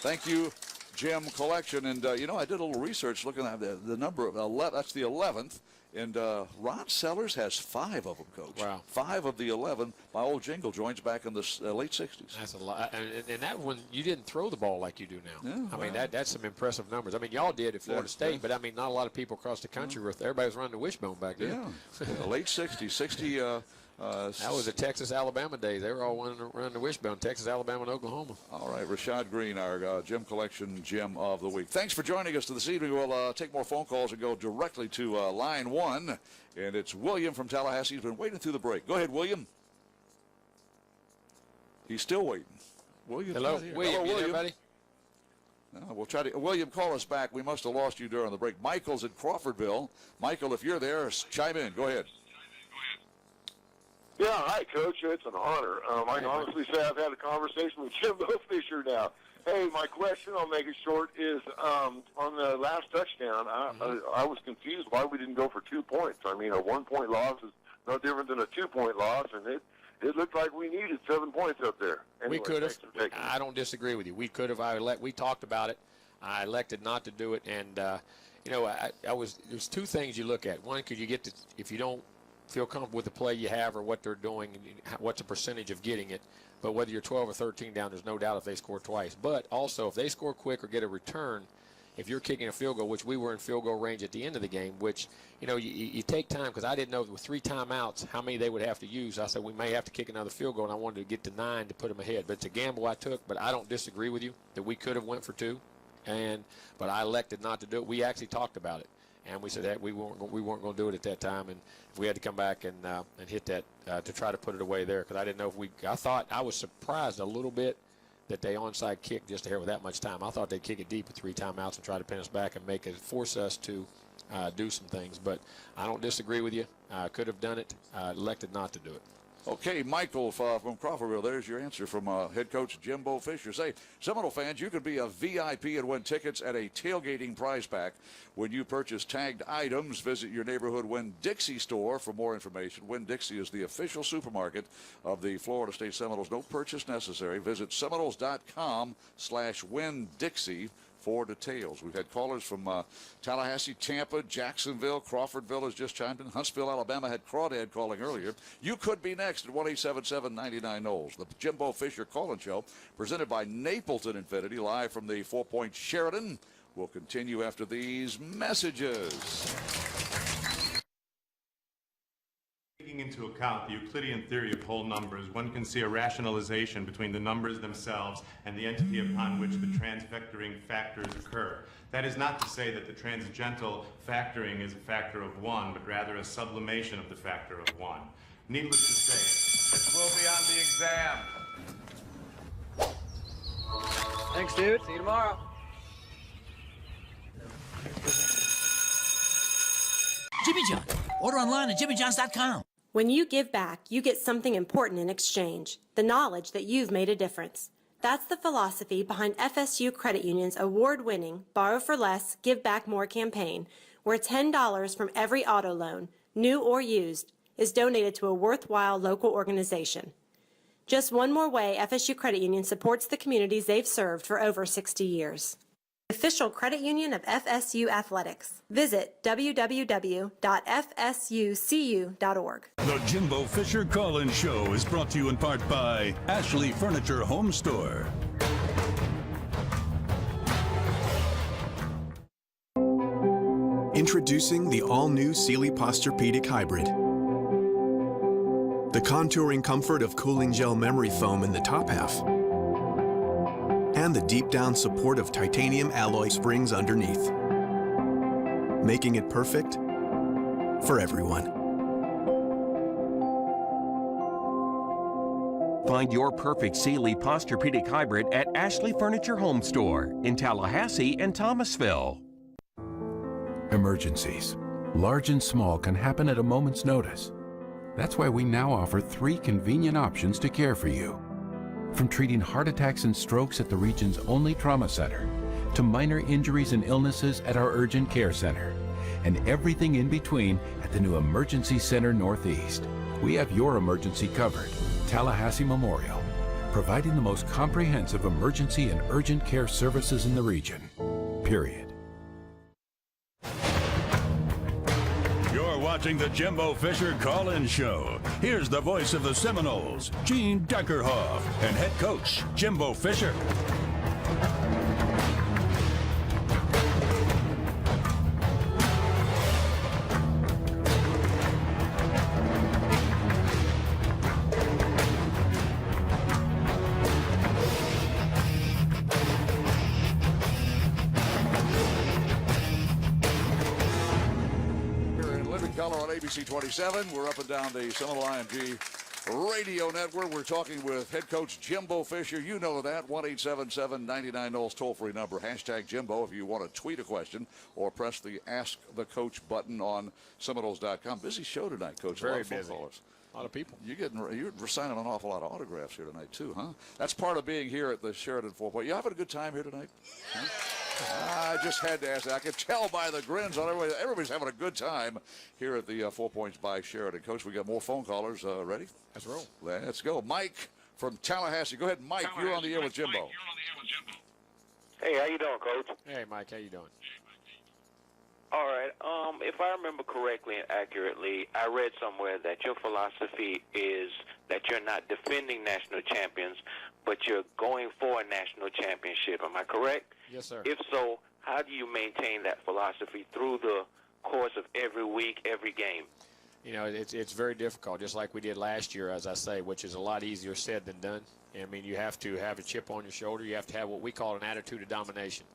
thank you, Gym Collection. And, I did a little research looking at the number of 11. That's the 11th. And Ron Sellers has 5 of them, Coach. Wow. 5 of the 11. My old jingle joins back in the late 60s. That's a lot. And that one, you didn't throw the ball like you do now. Yeah, I mean, that's some impressive numbers. I mean, y'all did at Florida State, but, I mean, not a lot of people across the country were. Everybody was running the wishbone back then. Yeah, late 60s. 60. That was the Texas-Alabama days. They were all running the wishbone, Texas, Alabama, and Oklahoma. All right, Rashad Green, our Gym Collection Gym of the Week. Thanks for joining us this evening. We'll take more phone calls and go directly to line 1. And it's William from Tallahassee. He's been waiting through the break. Go ahead, William. He's still waiting. William. Hello, William. You there, buddy? No, we'll try to. William, call us back. We must have lost you during the break. Michael's in Crawfordville. Michael, if you're there, chime in. Go ahead. Yeah, hi, Coach. It's an honor. I can honestly say I've had a conversation with Jimbo Fisher now. Hey, my question, I'll make it short, is on the last touchdown, I was confused why we didn't go for 2 points. I mean, a 1-point loss is no different than a 2-point loss, and it looked like we needed 7 points up there. Anyway, we could have. I don't disagree with you. We could have. We talked about it. I elected not to do it, and there's 2 things you look at. One, could you get to, if you don't feel comfortable with the play you have or what they're doing, what's the percentage of getting it. But whether you're 12 or 13 down, there's no doubt if they score twice. But also, if they score quick or get a return, if you're kicking a field goal, which we were in field goal range at the end of the game, which, you take time, because I didn't know with 3 timeouts how many they would have to use. I said we may have to kick another field goal, and I wanted to get to 9 to put them ahead. But it's a gamble I took, but I don't disagree with you that we could have went for 2. But I elected not to do it. We actually talked about it. And we said that we weren't going to do it at that time, and we had to come back and hit that to try to put it away there, because I didn't know if I thought I was surprised a little bit that they onside kicked just here with that much time. I thought they'd kick it deep with 3 timeouts and try to pin us back and force us to do some things. But I don't disagree with you. Could have done it. Elected not to do it. Okay, Michael from Crawfordville, there's your answer from head coach Jimbo Fisher. Say, Seminole fans, you could be a VIP and win tickets at a tailgating prize pack when you purchase tagged items. Visit your neighborhood Winn-Dixie store for more information. Winn-Dixie is the official supermarket of the Florida State Seminoles. No purchase necessary. Visit Seminoles.com/Winn-Dixie for details. We've had callers from Tallahassee, Tampa, Jacksonville, Crawfordville has just chimed in. Huntsville, Alabama had Crawdad calling earlier. You could be next at 1-877-99-NOLES. The Jimbo Fisher Call-In Show, presented by Napleton Infinity, live from the 4 Point Sheraton. We'll continue after these messages. Taking into account the Euclidean theory of whole numbers, one can see a rationalization between the numbers themselves and the entity upon which the transvectoring factors occur. That is not to say that the tangential factoring is a factor of 1, but rather a sublimation of the factor of 1. Needless to say, this will be on the exam. Thanks, dude. See you tomorrow. Jimmy John. Order online at jimmyjohns.com. When you give back, you get something important in exchange, the knowledge that you've made a difference. That's the philosophy behind FSU Credit Union's award-winning Borrow for Less, Give Back More campaign, where $10 from every auto loan, new or used, is donated to a worthwhile local organization. Just one more way FSU Credit Union supports the communities they've served for over 60 years. Official credit union of FSU Athletics. Visit www.fsucu.org. The Jimbo Fisher Call-In Show is brought to you in part by Ashley Furniture Home Store. Introducing the all-new Sealy Posturepedic Hybrid. The contouring comfort of cooling gel memory foam in the top half, and the deep down support of titanium alloy springs underneath, making it perfect for everyone. Find your perfect Sealy Posturepedic Hybrid at Ashley Furniture Home Store in Tallahassee and Thomasville. Emergencies, large and small, can happen at a moment's notice. That's why we now offer 3 convenient options to care for you. From treating heart attacks and strokes at the region's only trauma center, to minor injuries and illnesses at our urgent care center, and everything in between at the new Emergency Center Northeast. We have your emergency covered. Tallahassee Memorial, providing the most comprehensive emergency and urgent care services in the region. Period. You're watching the Jimbo Fisher Call-In Show. Here's the voice of the Seminoles, Gene Deckerhoff, and head coach Jimbo Fisher. ABC 27. We're up and down the Seminole IMG radio network. We're talking with head coach Jimbo Fisher. You know that. 1-877-99-NOLES toll-free number. Hashtag Jimbo if you want to tweet a question or press the Ask the Coach button on Seminoles.com. Busy show tonight, Coach. Very busy. A lot of people. You're signing an awful lot of autographs here tonight, too, huh? That's part of being here at the Sheraton 4 Point. You having a good time here tonight? Huh? I just had to ask that. I could tell by the grins on everybody. Everybody's having a good time here at the 4 Points by Sheraton. Coach, we got more phone callers. Ready? Let's roll. Let's go. Mike from Tallahassee. Go ahead, Mike. You're on the air with Jimbo. Hey, how you doing, Coach? Hey, Mike. How you doing? All right. If I remember correctly and accurately, I read somewhere that your philosophy is that you're not defending national champions, but you're going for a national championship. Am I correct? Yes, sir. If so, how do you maintain that philosophy through the course of every week, every game? You know, it's very difficult, just like we did last year, as I say, which is a lot easier said than done. I mean, you have to have a chip on your shoulder. You have to have what we call an attitude of domination.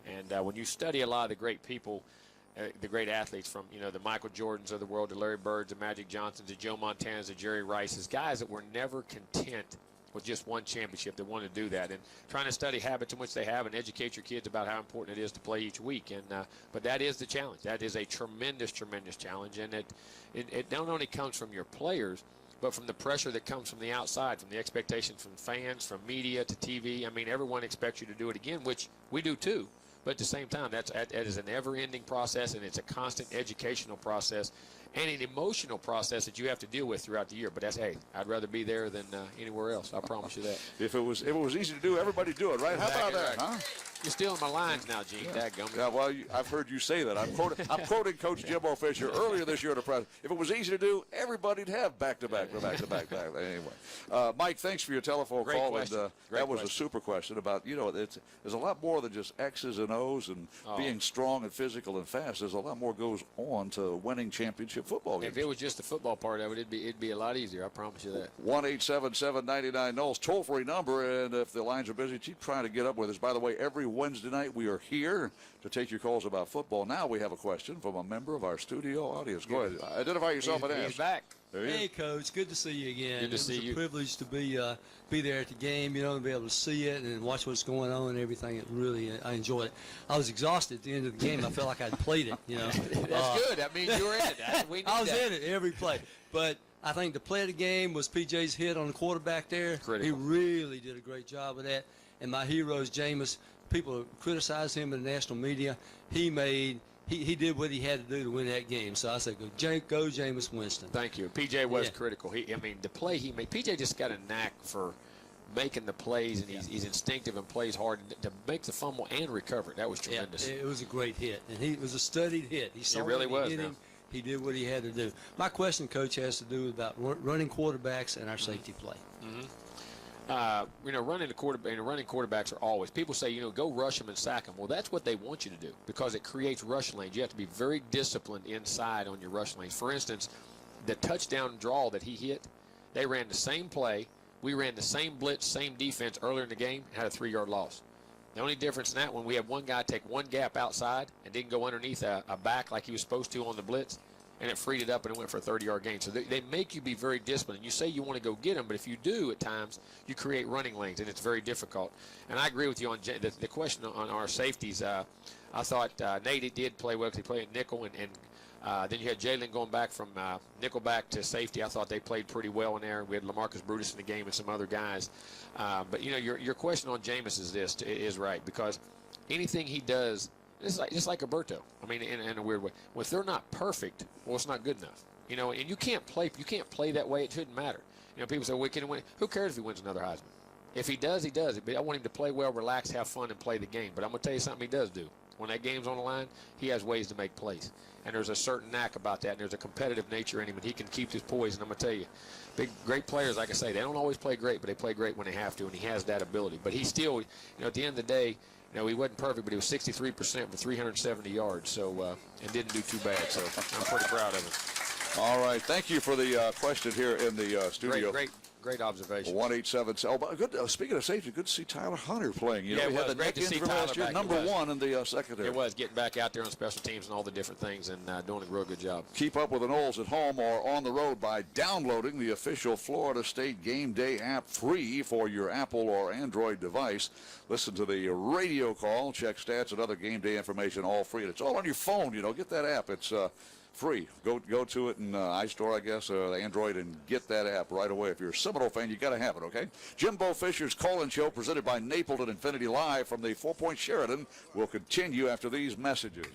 And when you study a lot of the great people, the great athletes from, you know, the Michael Jordans of the world, the Larry Birds, the Magic Johnsons, the Joe Montanas, the Jerry Rices, guys that were never content with just one championship. They wanted to do that, and trying to study habits in which they have and educate your kids about how important it is to play each week. And but that is the challenge. That is a tremendous, tremendous challenge, and it not only comes from your players, but from the pressure that comes from the outside, from the expectation from fans, from media to TV. I mean, everyone expects you to do it again, which we do too. But at the same time, that is an ever-ending process, and it's a constant educational process and an emotional process that you have to deal with throughout the year. But that's, hey, I'd rather be there than anywhere else. I promise you that. If it was easy to do, everybody'd do it, right? Exactly. How about that, huh? You're stealing my lines now, Gene. Dadgummit. Yeah, well, I've heard you say that. I'm quoting Coach Jimbo Fisher earlier this year at a press. If it was easy to do, everybody'd have back-to-back. Anyway, Mike, thanks for your telephone call. Question. And that was a super question about, there's a lot more than just X's and O's and being strong and physical and fast. There's a lot more goes on to winning championship football games. If it was just the football part of it, it'd be a lot easier. I promise you that. 1-877-99-NOLS, toll-free number. And if the lines are busy, keep trying to get up with us. By the way, every Wednesday night we are here to take your calls about football. Now we have a question from a member of our studio audience. Go ahead. Identify yourself and ask. He's back. Hey, Coach. Good to see you again. Good to see you. It was a privilege to be there at the game, and be able to see it and watch what's going on and everything. I enjoyed it. I was exhausted at the end of the game. I felt like I'd played it, That's good. That means you were in it. I was in it every play. But I think the play of the game was PJ's hit on the quarterback there. Critical. He really did a great job of that. And my hero is Jameis. People criticize him in the national media. He did what he had to do to win that game. So I said, go Jameis Winston. Thank you. PJ was critical. The play he made, PJ just got a knack for making the plays, and he's instinctive and plays hard to make the fumble and recover. That was tremendous. It was a great hit, and it was a studied hit. He saw it really was. He did what he had to do. My question, Coach, has to do about running quarterbacks and our safety play. Mm-hmm. Running quarterbacks are always, people say, go rush them and sack them. Well, that's what they want you to do because it creates rush lanes. You have to be very disciplined inside on your rush lanes. For instance, the touchdown draw that he hit, they ran the same play. We ran the same blitz, same defense earlier in the game, and had a 3-yard loss. The only difference in that one, we had one guy take one gap outside and didn't go underneath a back like he was supposed to on the blitz, and it freed it up and it went for a 30-yard gain. So they make you be very disciplined. You say you want to go get them, but if you do at times, you create running lanes, and it's very difficult. And I agree with you on the question on our safeties. I thought Nate did play well because he played at nickel, and then you had Jalen going back from nickel back to safety. I thought they played pretty well in there. We had LaMarcus Brutus in the game and some other guys. But, your question on Jameis is right because anything he does, just like Alberto. In a weird way. Well, if they're not perfect, well, it's not good enough. And you can't play that way. It shouldn't matter. People say, we can win. Who cares if he wins another Heisman? If he does, he does. But I want him to play well, relax, have fun, and play the game. But I'm going to tell you something he does do. When that game's on the line, he has ways to make plays. And there's a certain knack about that, and there's a competitive nature in him, and he can keep his poise. And I'm going to tell you, great players, like I say, they don't always play great, but they play great when they have to, and he has that ability. But he still, at the end of the day, he wasn't perfect, but he was 63% for 370 yards, so and didn't do too bad. So I'm pretty proud of him. All right, thank you for the question here in the studio. Great observation. 1-877. Speaking of safety, good to see Tyler Hunter playing. We had the great neck injury last year, number one in the secondary. It was getting back out there on special teams and all the different things, and doing a real good job. Keep up with the Noles at home or on the road by downloading the official Florida State Game Day app free for your Apple or Android device. Listen to the radio call, check stats and other game day information, all free. And it's all on your phone. Get that app. It's free. Go to it in iStore, I guess, Android, and get that app right away. If you're a Seminole fan, you got to have it, okay? Jimbo Fisher's Call-In Show, presented by Napleton Infinity, live from the 4 Point Sheraton, will continue after these messages.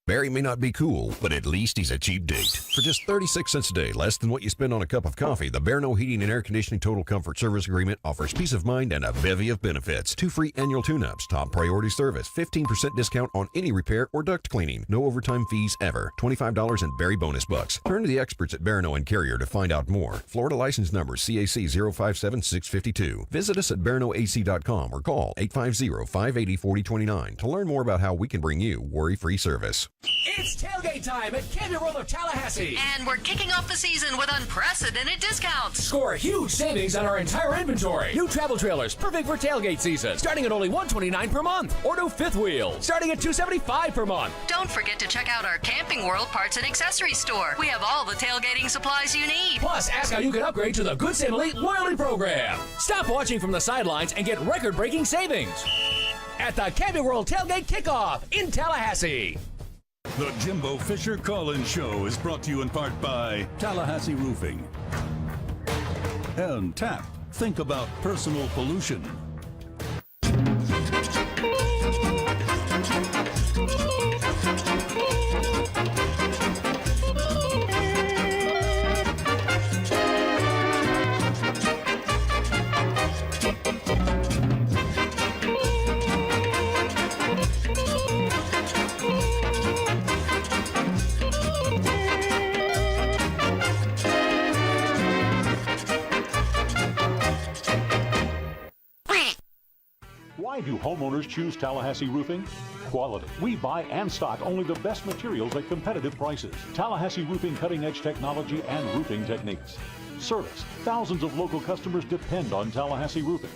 Barry may not be cool, but at least he's a cheap date. For just 36 cents a day, less than what you spend on a cup of coffee, the Bear No Heating and Air Conditioning Total Comfort Service Agreement offers peace of mind and a bevy of benefits. 2 free annual tune-ups, top priority service, 15% discount on any repair or duct cleaning, no overtime fees ever, $25 in Barry bonus bucks. Turn to the experts at Bear No and Carrier to find out more. Florida license number CAC 057652. Visit us at bearnoac.com or call 850-580-4029 to learn more about how we can bring you worry-free service. It's tailgate time at Camping World of Tallahassee. And we're kicking off the season with unprecedented discounts. Score huge savings on our entire inventory. New travel trailers, perfect for tailgate season, starting at only $129 per month. Or new fifth wheel, starting at $275 per month. Don't forget to check out our Camping World parts and accessories store. We have all the tailgating supplies you need. Plus, ask how you can upgrade to the Good Sam Elite Loyalty Program. Stop watching from the sidelines and get record-breaking savings. at the Camping World Tailgate Kickoff in Tallahassee. The Jimbo Fisher Call-In Show is brought to you in part by Tallahassee Roofing and TAP. Think about personal pollution. Why do homeowners choose Tallahassee Roofing? Quality. We buy and stock only the best materials at competitive prices. Tallahassee Roofing cutting-edge technology and roofing techniques. Service. Thousands of local customers depend on Tallahassee Roofing.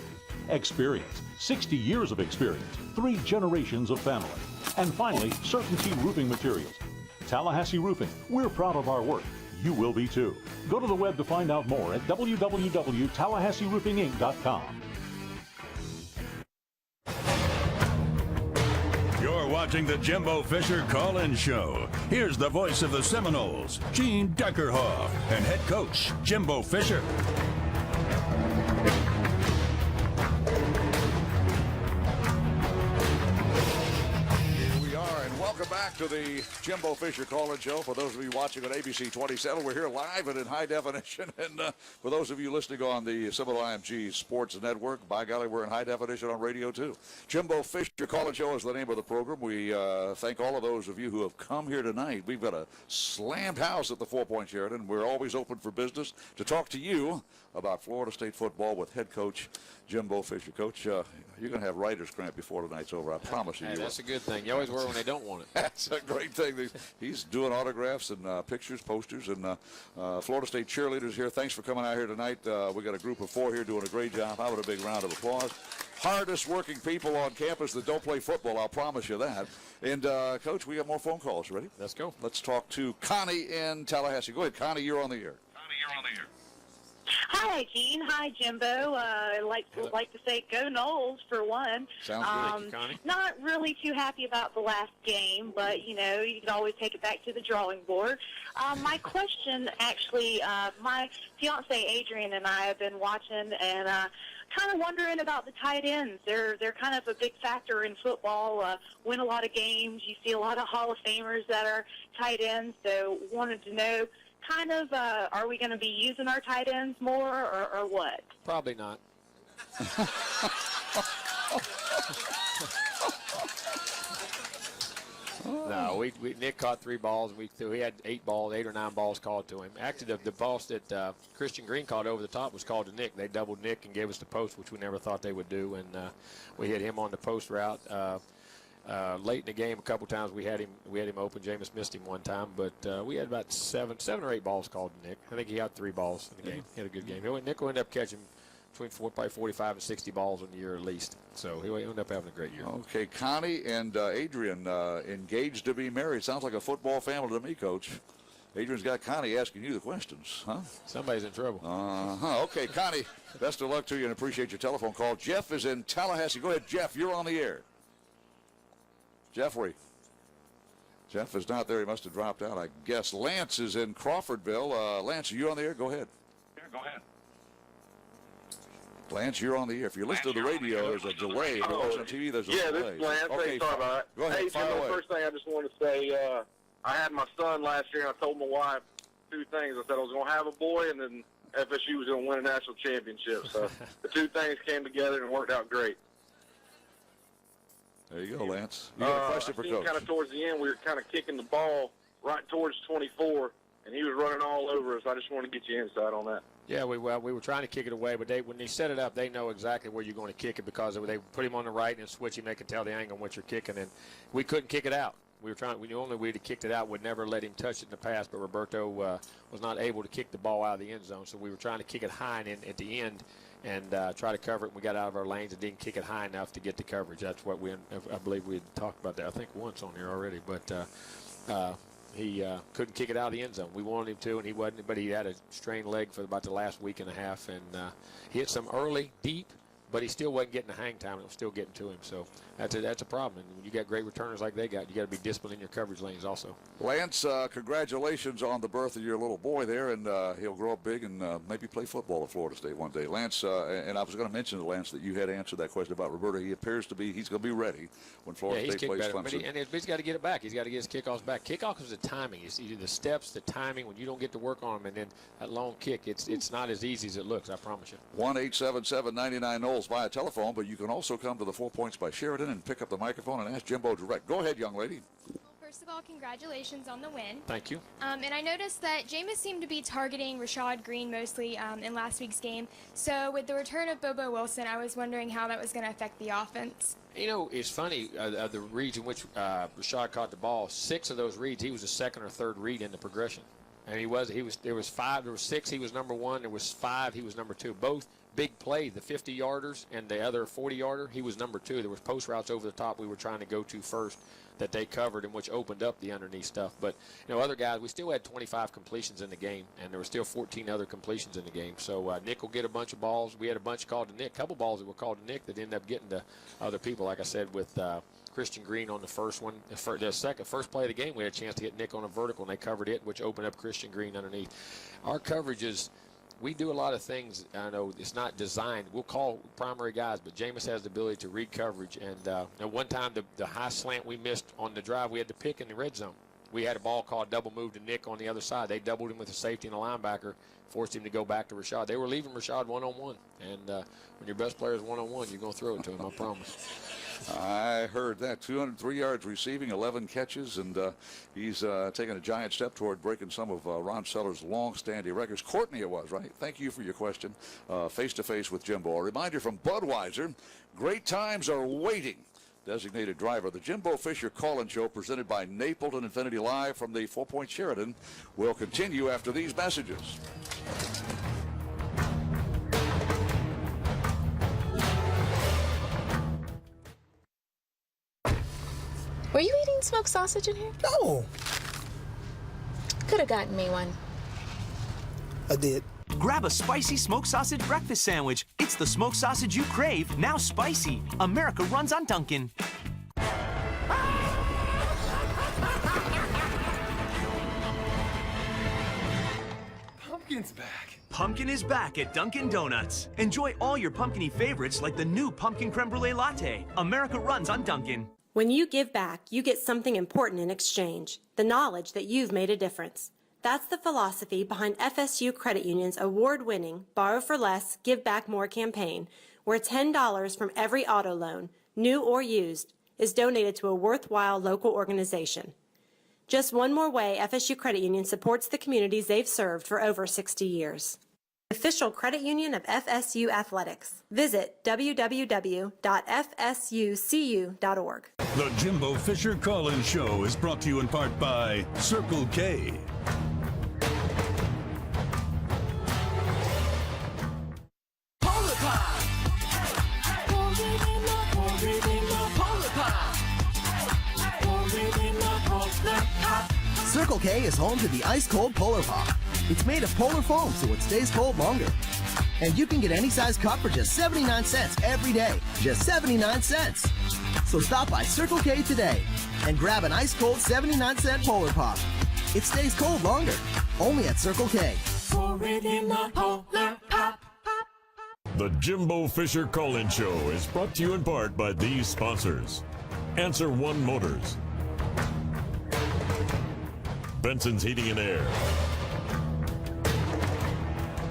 Experience. 60 years of experience. 3 generations of family. And finally, Certainty Roofing Materials. Tallahassee Roofing. We're proud of our work. You will be too. Go to the web to find out more at www.tallahasseeroofinginc.com. You're watching the Jimbo Fisher Call-In Show. Here's the voice of the Seminoles, Gene Deckerhoff, and head coach, Jimbo Fisher. Here we are, and welcome back to the Jimbo Fisher Call-In Show. For those of you watching on ABC 27, we're here live and in high definition. And for those of you listening on the Seminole IMG Sports Network, by golly, we're in high definition on radio, too. Jimbo Fisher Call-In Show is the name of the program. We thank all of those of you who have come here tonight. We've got a slammed house at the 4 Point Sheridan. We're always open for business to talk to you about Florida State football with head coach Jimbo Fisher. Coach, you're going to have writer's cramp before tonight's over. I promise you. Hey, that's a good thing. You always worry when they don't want it. That's a great thing. He's doing autographs and pictures, posters, and Florida State cheerleaders here. Thanks for coming out here tonight. We got a group of 4 here doing a great job. How about a big round of applause? Hardest working people on campus that don't play football, I'll promise you that. And, Coach, we got more phone calls. Ready? Let's go. Let's talk to Connie in Tallahassee. Go ahead, Connie, you're on the air. Hi, Gene. Hi, Jimbo. I'd like to say go Noles for one. Sounds good. Thank you, Connie. Not really too happy about the last game, but, you know, you can always take it back to the drawing board. My question, actually, my fiance Adrian and I have been watching and kind of wondering about the tight ends. They're kind of a big factor in football. Win a lot of games. You see a lot of Hall of Famers that are tight ends. So wanted to know, kind of, are we going to be using our tight ends more or what? Probably not. No, Nick caught 3 balls. We had 8 or 9 balls called to him. Actually, the balls that Christian Green caught over the top was called to Nick. They doubled Nick and gave us the post, which we never thought they would do, and we hit him on the post route. Late in the game, a couple times we had him open. Jameis missed him one time, but we had about 7 or 8 balls called to Nick. I think he got 3 balls in the game. He had a good game. Nick will end up catching between probably 45 and 60 balls in the year at least. So he'll end up having a great year. Okay, Connie and Adrian engaged to be married. Sounds like a football family to me, Coach. Adrian's got Connie asking you the questions, huh? Somebody's in trouble. Okay, Connie, best of luck to you and appreciate your telephone call. Jeff is in Tallahassee. Go ahead, Jeff. You're on the air. Jeffrey. Jeff is not there. He must have dropped out, I guess. Lance is in Crawfordville. Lance, are you on the air? Go ahead. Yeah, go ahead. Lance, you're on the air. If you listen to the radio, there's a delay. If you're watching TV, there's a delay. Yeah, this is Lance. Okay, hey, sorry about that. Go ahead, hey, fire away. First thing I just want to say, I had my son last year, and I told my wife 2 things. I said I was going to have a boy, and then FSU was going to win a national championship. So the 2 things came together and worked out great. There you go, Lance. You got a question for Coach. Kind of towards the end, we were kind of kicking the ball right towards 24, and he was running all over us. I just want to get you insight on that. Yeah, we were trying to kick it away, but when they set it up, they know exactly where you're going to kick it because they put him on the right and switch him. They can tell the angle on what you're kicking, and we couldn't kick it out. We knew only we'd have kicked it out, would never let him touch it in the past, but Roberto was not able to kick the ball out of the end zone, so we were trying to kick it high and at the end and try to cover it. We got out of our lanes and didn't kick it high enough to get the coverage. That's what I believe we had talked about that, I think once on here already, but he couldn't kick it out of the end zone. We wanted him to, and he wasn't, but he had a strained leg for about the last week and a half, and he hit some early, deep but he still wasn't getting the hang time. It was still getting to him. So that's a problem. And when you got great returners like they got, you got to be disciplined in your coverage lanes also. Lance, congratulations on the birth of your little boy there, and he'll grow up big and maybe play football at Florida State one day. Lance, and I was going to mention to Lance that you had answered that question about Roberto. He appears to be, he's going to be ready when Florida State plays Clemson. He's got to get it back. He's got to get his kickoffs back. Kickoff is the timing. It's either the steps, the timing. When you don't get to work on them, and then that long kick, it's not as easy as it looks, I promise you. 1-877-99-Knowles via telephone, but you can also come to the 4 Points by Sheridan and pick up the microphone and ask Jimbo direct. Go ahead, young lady. First of all, congratulations on the win. Thank you. And I noticed that Jameis seemed to be targeting Rashad Green mostly in last week's game. So with the return of Bobo Wilson, I was wondering how that was going to affect the offense. You know, it's funny, the reads in which Rashad caught the ball, 6 of those reads, he was the second or third read in the progression. And there was 5, there was 6, he was number 1, there was 5, he was number 2. Both big play, the 50-yarders and the other 40-yarder, he was number 2. There was post routes over the top we were trying to go to first that they covered, and which opened up the underneath stuff. But, you know, other guys, we still had 25 completions in the game, and there were still 14 other completions in the game. So Nick will get a bunch of balls. We had a bunch called to Nick, a couple balls that were called to Nick that ended up getting to other people, like I said, with Christian Green on the first one. The first play of the game, we had a chance to get Nick on a vertical, and they covered it, which opened up Christian Green underneath. Our coverage is, we do a lot of things. I know it's not designed. We'll call primary guys, but Jameis has the ability to read coverage. And one time, the high slant we missed on the drive, we had to pick in the red zone. We had a ball called double move to Nick on the other side. They doubled him with a safety and a linebacker, forced him to go back to Rashad. They were leaving Rashad one-on-one. And when your best player is one-on-one, you're going to throw it to him, I promise. I heard that. 203 yards receiving, 11 catches, and he's taking a giant step toward breaking some of Ron Seller's long-standing records. Courtney it was, right? Thank you for your question. Face-to-face with Jimbo. A reminder from Budweiser, great times are waiting. Designated driver. The Jimbo Fisher Call-In Show presented by Napleton Infinity Live from the 4 Point Sheridan will continue after these messages. Were you eating smoked sausage in here? No. Could have gotten me one. I did. Grab a spicy smoked sausage breakfast sandwich. It's the smoked sausage you crave, now spicy. America runs on Dunkin'. Pumpkin's back. Pumpkin is back at Dunkin' Donuts. Enjoy all your pumpkin-y favorites like the new pumpkin creme brulee latte. America runs on Dunkin'. When you give back, you get something important in exchange, the knowledge that you've made a difference. That's the philosophy behind FSU Credit Union's award-winning Borrow for Less, Give Back More campaign, where $10 from every auto loan, new or used, is donated to a worthwhile local organization. Just one more way FSU Credit Union supports the communities they've served for over 60 years. Official credit union of FSU Athletics. Visit www.fsucu.org. The Jimbo Fisher Call-In Show is brought to you in part by Circle K. Circle K is home to the ice-cold Polar Pop. It's made of polar foam, so it stays cold longer. And you can get any size cup for just 79 cents every day. Just 79 cents. So stop by Circle K today and grab an ice-cold 79-cent Polar Pop. It stays cold longer. Only at Circle K. The Jimbo Fisher Call-In Show is brought to you in part by these sponsors. Answer One Motors, Benson's Heating and Air,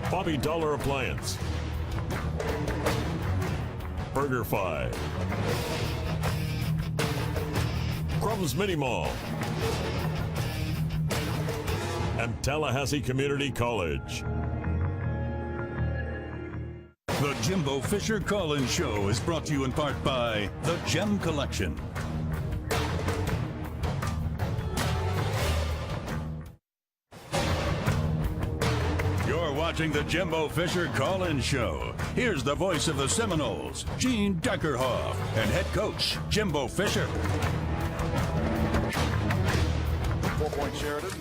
Bobby Dollar Appliance, BurgerFi, Crumbs Mini Mall, and Tallahassee Community College. The Jimbo Fisher Call-In Show is brought to you in part by the Gem Collection. You're watching the Jimbo Fisher Call-In Show. Here's the voice of the Seminoles, Gene Deckerhoff, and head coach, Jimbo Fisher. 4 Point Sheridan.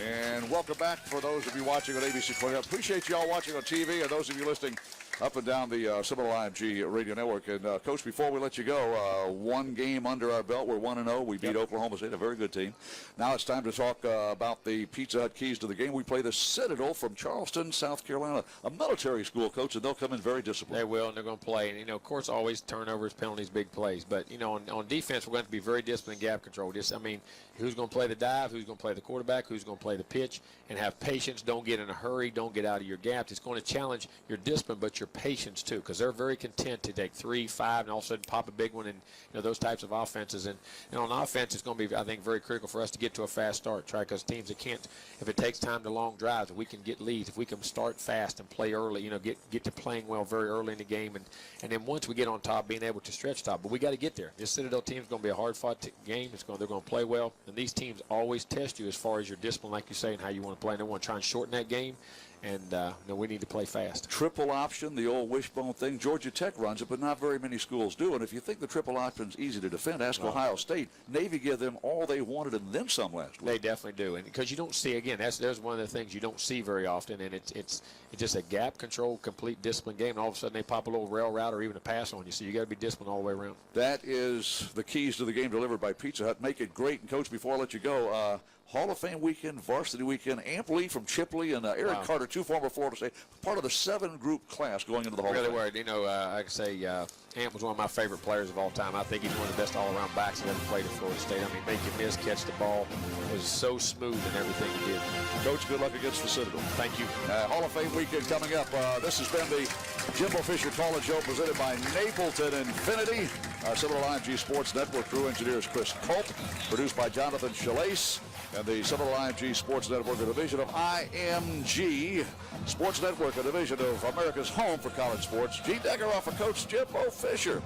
And welcome back for those of you watching on ABC 20. I appreciate you all watching on TV and those of you listening up and down the Citadel IMG radio network. And, Coach, before we let you go, one game under our belt. We're 1-0. We beat Oklahoma State, a very good team. Now it's time to talk about the Pizza Hut keys to the game. We play the Citadel from Charleston, South Carolina, a military school, Coach, and they'll come in very disciplined. They will, and they're going to play. And, of course, always turnovers, penalties, big plays. But, on defense, we're going to be very disciplined gap control. Who's going to play the dive, who's going to play the quarterback, who's going to play the pitch, and have patience. Don't get in a hurry. Don't get out of your gaps. It's going to challenge your discipline, but your patience, too, because they're very content to take 3, 5, and all of a sudden pop a big one, and those types of offenses. And on offense, it's going to be, I think, very critical for us to get to a fast start, because teams that can't, if it takes time to long drives, if we can get leads, if we can start fast and play early, get to playing well very early in the game, and then once we get on top, being able to stretch top. But we got to get there. This Citadel team is going to be a hard-fought game. They're going to play well, and these teams always test you as far as your discipline, like you say, and how you want to play. And they want to try and shorten that game. And we need to play fast. Triple option, the old wishbone thing. Georgia Tech runs it, but not very many schools do. And if you think the triple option's easy to defend, ask Ohio State. Navy gave them all they wanted and then some last week. They definitely do, and because you don't see, again, there's one of the things you don't see very often, and it's just a gap control, complete discipline game. And all of a sudden they pop a little rail route or even a pass on you. So you got to be disciplined all the way around. That is the keys to the game delivered by Pizza Hut. Make it great. And Coach, before I let you go, Hall of Fame weekend, varsity weekend. Amp Lee from Chipley and Eric Carter, 2 former Florida State, part of the 7-group class going into the Hall of Fame. Really were. I can say Amp was one of my favorite players of all time. I think he's one of the best all-around backs that ever played at Florida State. Make you miss, catch the ball. It was so smooth in everything he did. Coach, good luck against the Citadel. Thank you. Hall of Fame weekend coming up. This has been the Jimbo Fisher College Show presented by Napleton Infinity. Citadel IMG Sports Network crew engineers Chris Culp, produced by Jonathan Chalace. And the Citadel IMG Sports Network, a division of IMG Sports Network, a division of America's home for college sports. Gene Deckeroff for Coach Jimbo Fisher.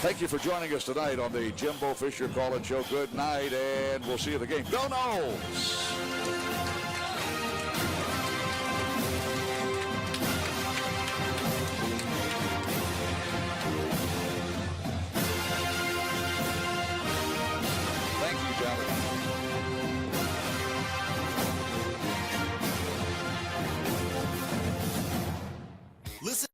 Thank you for joining us tonight on the Jimbo Fisher College Show. Good night, and we'll see you at the game. Go Noles!